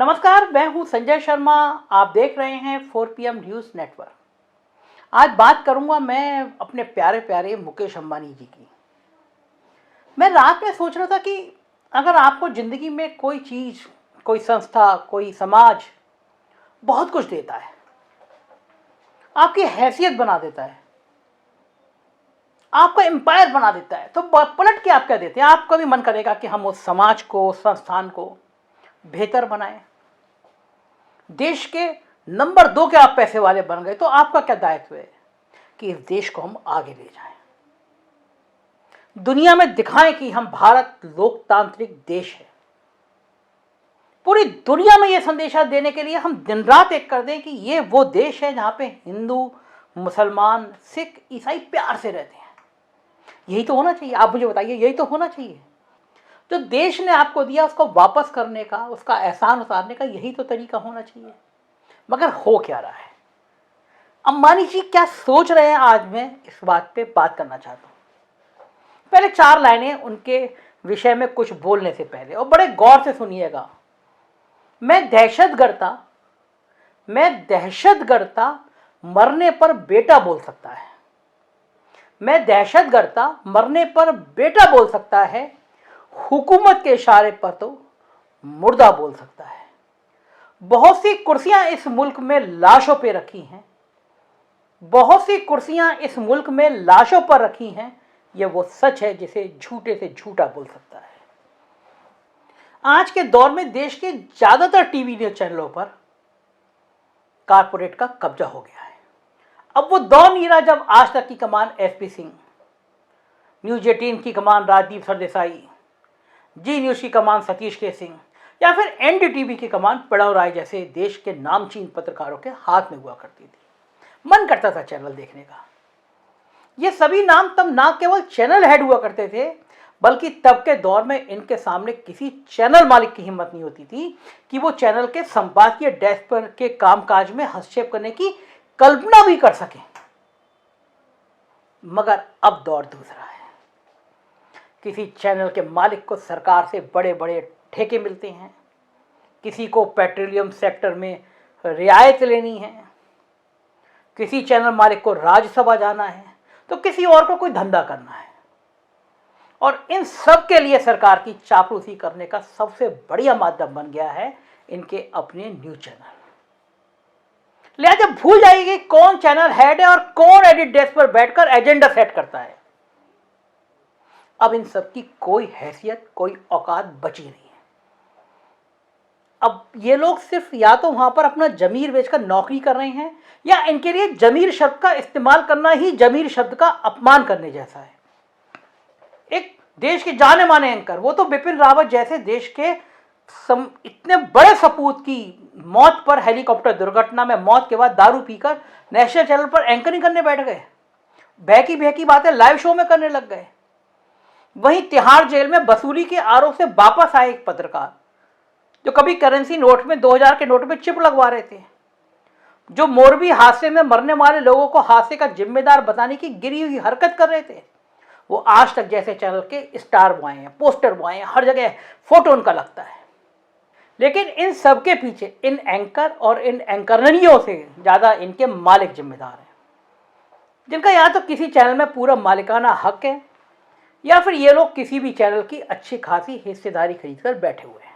नमस्कार, मैं हूं संजय शर्मा। आप देख रहे हैं 4PM न्यूज़ नेटवर्क। आज बात करूंगा मैं अपने प्यारे प्यारे मुकेश अंबानी जी की। मैं रात में सोच रहा था कि अगर आपको ज़िंदगी में कोई चीज़, कोई संस्था, कोई समाज बहुत कुछ देता है, आपकी हैसियत बना देता है, आपका एम्पायर बना देता है, तो पलट के आप क्या देते हैं? आपका भी मन करेगा कि हम उस समाज को, उस संस्थान को बेहतर बनाएं। देश के नंबर 2 के आप पैसे वाले बन गए तो आपका क्या दायित्व है कि इस देश को हम आगे ले जाएं, दुनिया में दिखाएं कि हम भारत लोकतांत्रिक देश है। पूरी दुनिया में यह संदेशा देने के लिए हम दिन रात एक कर दें कि ये वो देश है जहां पे हिंदू, मुसलमान, सिख, ईसाई प्यार से रहते हैं। यही तो होना चाहिए। आप मुझे बताइए, यही तो होना चाहिए। जो देश ने आपको दिया उसको वापस करने का, उसका एहसान उतारने का यही तो तरीका होना चाहिए। मगर हो क्या रहा है? अंबानी जी क्या सोच रहे हैं, आज मैं इस बात पे बात करना चाहता हूं। पहले 4 लाइनें उनके विषय में कुछ बोलने से पहले, और बड़े गौर से सुनिएगा। मैं दहशतगर्दा मरने पर बेटा बोल सकता है। मैं दहशतगर्दा मरने पर बेटा बोल सकता है, हुकूमत के इशारे पर तो मुर्दा बोल सकता है। बहुत सी कुर्सियां इस मुल्क में लाशों पे रखी हैं, बहुत सी कुर्सियां इस मुल्क में लाशों पर रखी हैं। यह वो सच है जिसे झूठे से झूठा बोल सकता है। आज के दौर में देश के ज्यादातर टीवी न्यूज चैनलों पर कारपोरेट का कब्जा हो गया है। अब वो दौर नहीं रहा जब आज तक की कमान SP सिंह, न्यूज 18 की कमान राजदीप सरदेसाई, जी न्यूज की कमान सतीश के सिंह, या फिर NDTV की कमान प्रणव राय जैसे देश के नामचीन पत्रकारों के हाथ में हुआ करती थी। मन करता था चैनल देखने का। ये सभी नाम तब ना केवल चैनल हेड हुआ करते थे, बल्कि तब के दौर में इनके सामने किसी चैनल मालिक की हिम्मत नहीं होती थी कि वो चैनल के संपादकीय डेस्क पर के कामकाज में हस्तक्षेप करने की कल्पना भी कर सकें। मगर अब दौर दूसरा है। किसी चैनल के मालिक को सरकार से बड़े बड़े ठेके मिलते हैं, किसी को पेट्रोलियम सेक्टर में रियायत लेनी है, किसी चैनल मालिक को राज्यसभा जाना है, तो किसी और को कोई धंधा करना है। और इन सब के लिए सरकार की चापलूसी करने का सबसे बढ़िया माध्यम बन गया है इनके अपने न्यूज चैनल। लिहाजा भूल जाइए कौन चैनल हेड है और कौन एडिट डेस्क पर बैठकर एजेंडा सेट करता है। अब इन सब की कोई हैसियत, कोई औकात बची नहीं है। अब ये लोग सिर्फ या तो वहां पर अपना जमीर बेचकर नौकरी कर रहे हैं, या इनके लिए जमीर शब्द का इस्तेमाल करना ही जमीर शब्द का अपमान करने जैसा है। एक देश के जाने माने एंकर, वो तो बिपिन रावत जैसे देश के इतने बड़े सपूत की मौत पर, हेलीकॉप्टर दुर्घटना में मौत के बाद दारू पीकर नेशनल चैनल पर एंकरिंग करने बैठ गए। बहकी बहकी बातें लाइव शो में करने लग गए। वहीं तिहाड़ जेल में वसूली के आरोप से वापस आए एक पत्रकार, जो कभी करेंसी नोट में 2000 के नोट में चिप लगवा रहे थे, जो मोरबी हादसे में मरने वाले लोगों को हादसे का जिम्मेदार बताने की गिरी हुई हरकत कर रहे थे। वो आज तक जैसे चैनल के स्टार बॉय हैं, पोस्टर बॉय हैं, हर जगह फोटो उनका लगता है। लेकिन इन सब के पीछे इन एंकर और इन एंकरनियों से ज्यादा इनके मालिक जिम्मेदार हैं, जिनका या तो किसी चैनल में पूरा मालिकाना हक है, या फिर ये लोग किसी भी चैनल की अच्छी खासी हिस्सेदारी खरीदकर बैठे हुए हैं।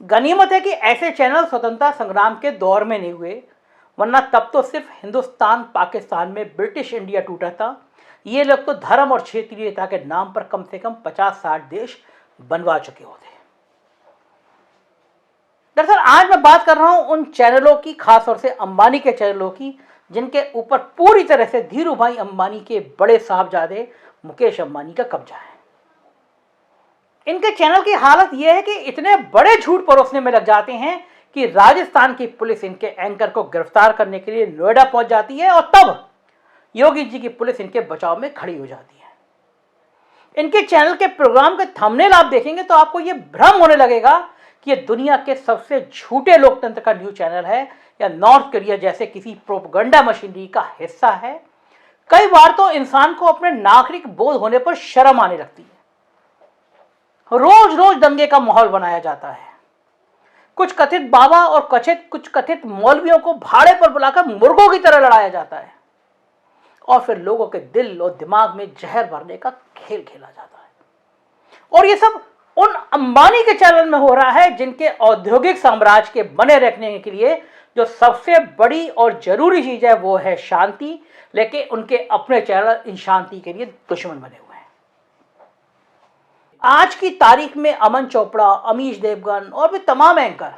गनीमत है कि ऐसे चैनल स्वतंत्रता संग्राम के दौर में नहीं हुए, वरना तब तो सिर्फ हिंदुस्तान पाकिस्तान में ब्रिटिश इंडिया टूटा था। ये लोग तो धर्म और क्षेत्रीयता के नाम पर कम से कम 50-60 देश बनवा चुके होते। दरअसल आज मैं बात कर रहा हूं उन चैनलों की, खासतौर से अंबानी के चैनलों की, जिनके ऊपर पूरी तरह से धीरू भाई अंबानी के बड़े साहबजादे मुकेश अंबानी का कब्जा है। इनके चैनल की हालत यह है कि इतने बड़े झूठ परोसने में लग जाते हैं कि राजस्थान की पुलिस इनके एंकर को गिरफ्तार करने के लिए नोएडा पहुंच जाती है, और तब योगी जी की पुलिस इनके बचाव में खड़ी हो जाती है। इनके चैनल के प्रोग्राम के थंबनेल आप देखेंगे तो आपको यह भ्रम होने लगेगा कि यह दुनिया के सबसे झूठे लोकतंत्र का न्यूज चैनल है, या नॉर्थ कोरिया जैसे किसी प्रोपेगेंडा मशीनरी का हिस्सा है। कई बार तो इंसान को अपने नागरिक बोध होने पर शर्म आने लगती है। रोज रोज दंगे का माहौल बनाया जाता है। कुछ कथित बाबा और कुछ कथित मौलवियों को भाड़े पर बुलाकर मुर्गों की तरह लड़ाया जाता है और फिर लोगों के दिल और दिमाग में जहर भरने का खेल खेला जाता है। और ये सब उन अंबानी के चैनल में हो रहा है जिनके औद्योगिक साम्राज्य के बने रखने के लिए जो सबसे बड़ी और जरूरी चीज है वो है शांति, लेकिन उनके अपने चैनल इन शांति के लिए दुश्मन बने हुए हैं। आज की तारीख में अमन चोपड़ा, अमीश देवगन और भी तमाम एंकर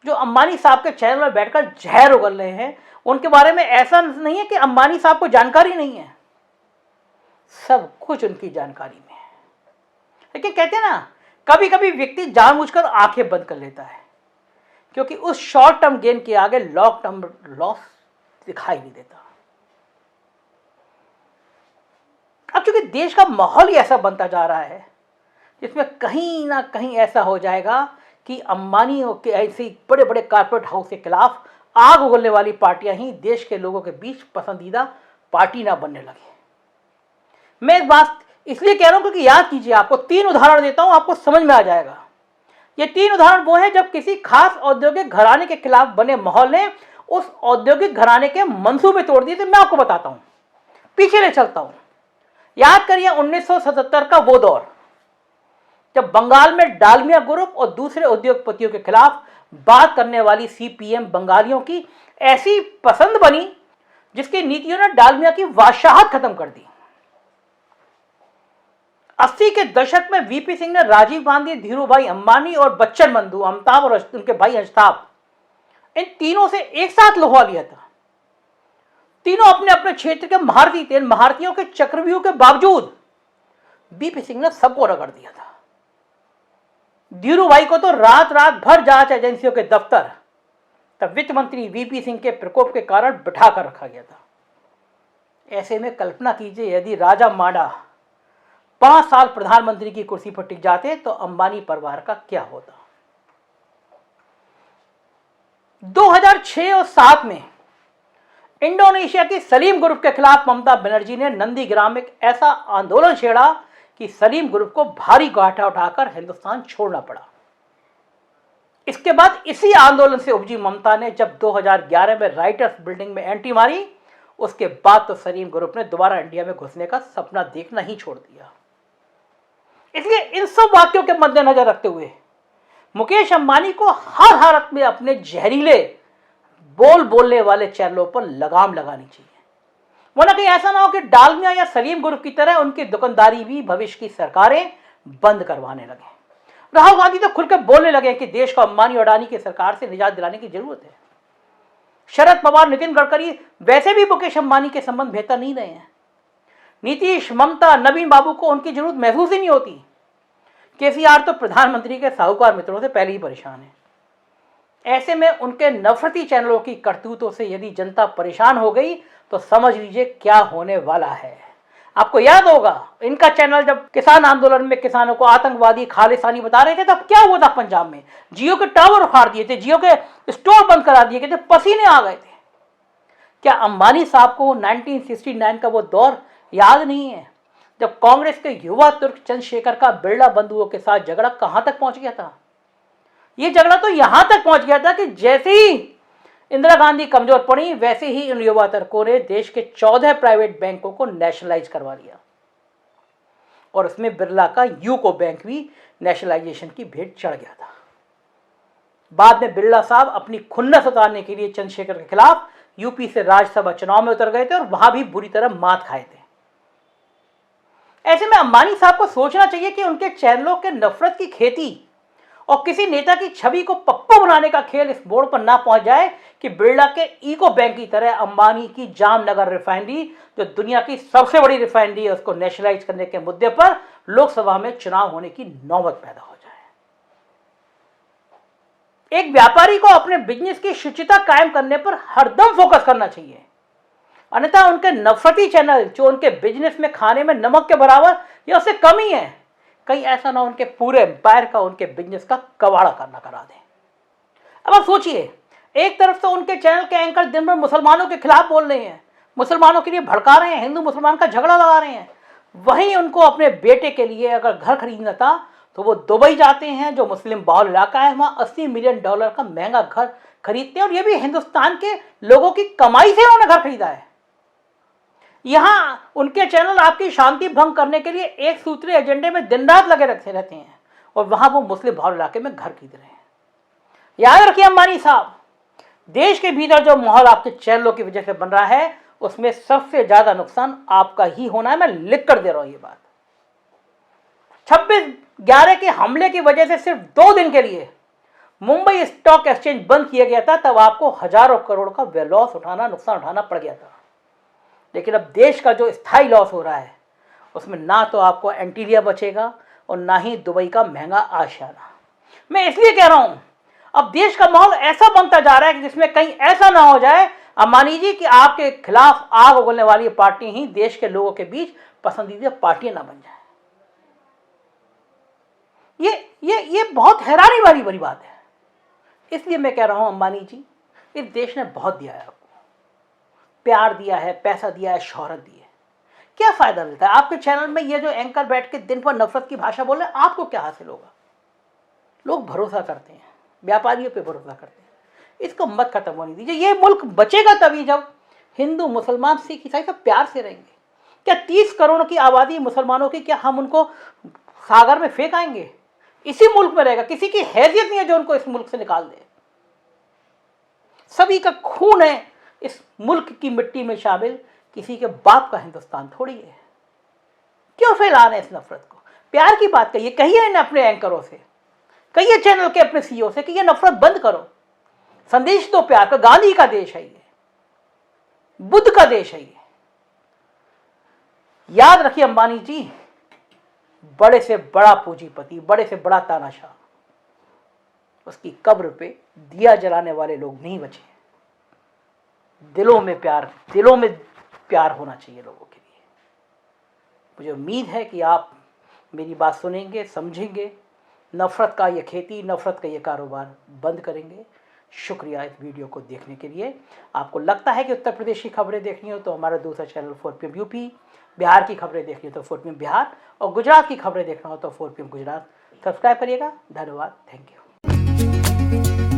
जो अंबानी साहब के चैनल में बैठकर जहर उगल रहे हैं, उनके बारे में ऐसा नहीं है कि अंबानी साहब को जानकारी नहीं है, सब कुछ उनकी जानकारी में है। लेकिन कहते हैं ना, कभी कभी व्यक्ति जानबूझकर आंखें बंद कर लेता है क्योंकि उस शॉर्ट टर्म गेन के आगे लॉन्ग टर्म लॉस दिखाई नहीं देता। अब चूंकि देश का माहौल ही ऐसा बनता जा रहा है जिसमें कहीं ना कहीं ऐसा हो जाएगा कि अंबानी के ऐसे बड़े बड़े कारपोरेट हाउस के खिलाफ आग उगलने वाली पार्टियां ही देश के लोगों के बीच पसंदीदा पार्टी ना बनने लगे। मैं इस बात इसलिए कह रहा हूं क्योंकि याद कीजिए, आपको 3 उदाहरण देता हूं, आपको समझ में आ जाएगा। ये 3 उदाहरण वो है जब किसी खास औद्योगिक घराने के खिलाफ बने माहौल ने उस औद्योगिक घराने के मंसूबे तोड़ दिए। तो मैं आपको बताता हूं, पीछे ले चलता हूं। याद करिए 1977 का वो दौर जब बंगाल में डालमिया ग्रुप और दूसरे उद्योगपतियों के खिलाफ बात करने वाली सीपीएम बंगालियों की ऐसी पसंद बनी जिसकी नीतियों ने डालमिया की बादशाहत खत्म कर दी। 80 के दशक में वीपी सिंह ने राजीव गांधी, धीरूभाई अंबानी और बच्चन बंधु अमिताभ और उनके भाई अमिताभ, इन तीनों से एक साथ लोहा लिया था। तीनों अपने अपने क्षेत्र के महारथी थे। महारथियों के चक्रव्यूह के बावजूद वीपी सिंह ने सबको रगड़ दिया था। धीरूभाई को तो रात रात भर जांच एजेंसियों के दफ्तर, तब वित्त मंत्री वीपी सिंह के प्रकोप के कारण बिठा कर रखा गया था। ऐसे में कल्पना कीजिए यदि राजा माडा 5 साल प्रधानमंत्री की कुर्सी पर टिक जाते तो अंबानी परिवार का क्या होता। 2006 और 7 में इंडोनेशिया की सलीम ग्रुप के खिलाफ ममता बनर्जी ने नंदीग्राम में एक ऐसा आंदोलन छेड़ा कि सलीम ग्रुप को भारी घाटा उठाकर हिंदुस्तान छोड़ना पड़ा। इसके बाद इसी आंदोलन से उपजी ममता ने जब 2011 में राइटर्स बिल्डिंग में एंट्री मारी, उसके बाद तो सलीम ग्रुप ने दोबारा इंडिया में घुसने का सपना देखना ही छोड़ दिया। इसलिए इन सब वाक्यों के मद्देनजर रखते हुए मुकेश अंबानी को हर हालत में अपने जहरीले बोलने वाले चैनलों पर लगाम लगानी चाहिए, वरना कहीं ऐसा ना हो कि डालमिया या सलीम ग्रुप की तरह उनकी दुकानदारी भी भविष्य की सरकारें बंद करवाने लगे। राहुल गांधी तो खुलकर बोलने लगे कि देश को अंबानी और अडानी की सरकार से निजात दिलाने की जरूरत है। शरद पवार, नितिन गडकरी वैसे भी मुकेश अंबानी के संबंध बेहतर नहीं रहे हैं। नीतीश, ममता, नवीन बाबू को उनकी जरूरत महसूस ही नहीं होती। केसीआर तो प्रधानमंत्री के साहूकार मित्रों से पहले ही परेशान है। ऐसे में उनके नफरती चैनलों की करतूतों से यदि जनता परेशान हो गई तो समझ लीजिए क्या होने वाला है। आपको याद होगा इनका चैनल जब किसान आंदोलन में किसानों को आतंकवादी, खालिस्तानी बता रहे थे, तब क्या हुआ था पंजाब में? जियो के टावर उखाड़ दिए थे, जियो के स्टोर बंद करा दिए थे, पसीने आ गए थे। क्या अंबानी साहब को 1969 का वो दौर याद नहीं है जब कांग्रेस के युवा तुर्क चंद्रशेखर का बिरला बंधुओं के साथ झगड़ा कहां तक पहुंच गया था? यह झगड़ा तो यहां तक पहुंच गया था कि जैसे ही इंदिरा गांधी कमजोर पड़ी वैसे ही इन युवा तुर्कों ने देश के 14 प्राइवेट बैंकों को नेशनलाइज करवा लिया और उसमें बिरला का यूको बैंक भी नेशनलाइजेशन की भेंट चढ़ गया था। बाद में बिरला साहब अपनी खुन्नस उतारने के लिए चंद्रशेखर के खिलाफ यूपी से राज्यसभा चुनाव में उतर गए थे और वहां भी बुरी तरह मात खाए थे। ऐसे में अंबानी साहब को सोचना चाहिए कि उनके चैनलों के नफरत की खेती और किसी नेता की छवि को पप्पू बनाने का खेल इस बोर्ड पर ना पहुंच जाए कि बिरला के इको बैंक की तरह अंबानी की जामनगर रिफाइनरी, जो दुनिया की सबसे बड़ी रिफाइनरी है, उसको नेशनलाइज करने के मुद्दे पर लोकसभा में चुनाव होने की नौबत पैदा हो जाए। एक व्यापारी को अपने बिजनेस की शुचिता कायम करने पर हरदम फोकस करना चाहिए, अन्यथा उनके नफरती चैनल जो उनके बिजनेस में खाने में नमक के बराबर या उससे कम ही है, कहीं ऐसा ना उनके पूरे एम्पायर का, उनके बिजनेस का कबाड़ा करना करा दें। अब आप सोचिए, एक तरफ तो उनके चैनल के एंकर दिन भर मुसलमानों के खिलाफ बोल रहे हैं, मुसलमानों के लिए भड़का रहे हैं, हिंदू मुसलमान का झगड़ा लगा रहे हैं, वहीं उनको अपने बेटे के लिए अगर घर खरीदना था तो वो दुबई जाते हैं, जो मुस्लिम बहुल इलाका है, वहाँ $80 मिलियन का महंगा घर खरीदते हैं, और ये भी हिंदुस्तान के लोगों की कमाई से उन्होंने घर खरीदा है। यहाँ उनके चैनल आपकी शांति भंग करने के लिए एक सूत्रीय एजेंडे में दिन रात लगे रहते हैं, और वहाँ वो मुस्लिम बहुल इलाके में घर खरीद रहे हैं। याद रखिए अंबानी साहब, देश के भीतर जो माहौल आपके चैनलों की वजह से बन रहा है, उसमें सबसे ज्यादा नुकसान आपका ही होना है। मैं लिख कर दे रहा हूं ये बात। 26/11 के हमले की वजह से सिर्फ 2 दिन के लिए मुंबई स्टॉक एक्सचेंज बंद किया गया था, तब आपको हजारों करोड़ का लॉस उठाना, नुकसान उठाना पड़ गया था। लेकिन अब देश का जो स्थायी लॉस हो रहा है, उसमें ना तो आपको एंटीरिया बचेगा और ना ही दुबई का महंगा आशियाना। मैं इसलिए कह रहा हूं, अब देश का माहौल ऐसा बनता जा रहा है कि जिसमें कहीं ऐसा ना हो जाए अंबानी जी कि आपके खिलाफ आग उगलने वाली पार्टी ही देश के लोगों के बीच पसंदीदा पार्टियां ना बन जाए। ये बहुत हैरानी वाली बड़ी बात है। इसलिए मैं कह रहा हूं अंबानी जी, इस देश ने बहुत दिया है आपको, प्यार दिया है, पैसा दिया है, शोहरत दी है, क्या फायदा मिलता है आपके चैनल में? ये जो एंकर बैठ के दिन भर नफरत की भाषा बोल रहे हैं, आपको क्या हासिल होगा? लोग भरोसा करते हैं, व्यापारियों पे भरोसा करते हैं। इसको मत खत्म होने दीजिए। ये मुल्क बचेगा तभी जब हिंदू, मुसलमान, सिख, ईसाई सब प्यार से रहेंगे। क्या 30 करोड़ की आबादी मुसलमानों की, क्या हम उनको सागर में फेंक आएंगे? इसी मुल्क में रहेगा, किसी की हैसियत नहीं है जो उनको इस मुल्क से निकाल दे। सभी का खून है इस मुल्क की मिट्टी में शामिल, किसी के बाप का हिंदुस्तान थोड़ी है। क्यों फैला रहे इस नफरत को? प्यार की बात कहिए इन अपने एंकरों से, कहिए चैनल के अपने सीईओ से कि ये नफरत बंद करो, संदेश दो प्यार का। गांधी का देश है ये, बुद्ध का देश है ये। याद रखिए अंबानी जी, बड़े से बड़ा पूंजीपति, बड़े से बड़ा तानाशाह, उसकी कब्र पे दिया जलाने वाले लोग नहीं बचे। दिलों में प्यार होना चाहिए लोगों के लिए। मुझे उम्मीद है कि आप मेरी बात सुनेंगे, समझेंगे, नफरत का ये खेती, नफरत का ये कारोबार बंद करेंगे। शुक्रिया इस वीडियो को देखने के लिए। आपको लगता है कि उत्तर प्रदेश की खबरें देखनी हो तो हमारा दूसरा चैनल 4PM यूपी, बिहार की खबरें देखनी हो तो 4PM बिहार, और गुजरात की खबरें देखना हो तो 4PM गुजरात सब्सक्राइब करिएगा। धन्यवाद, थैंक यू।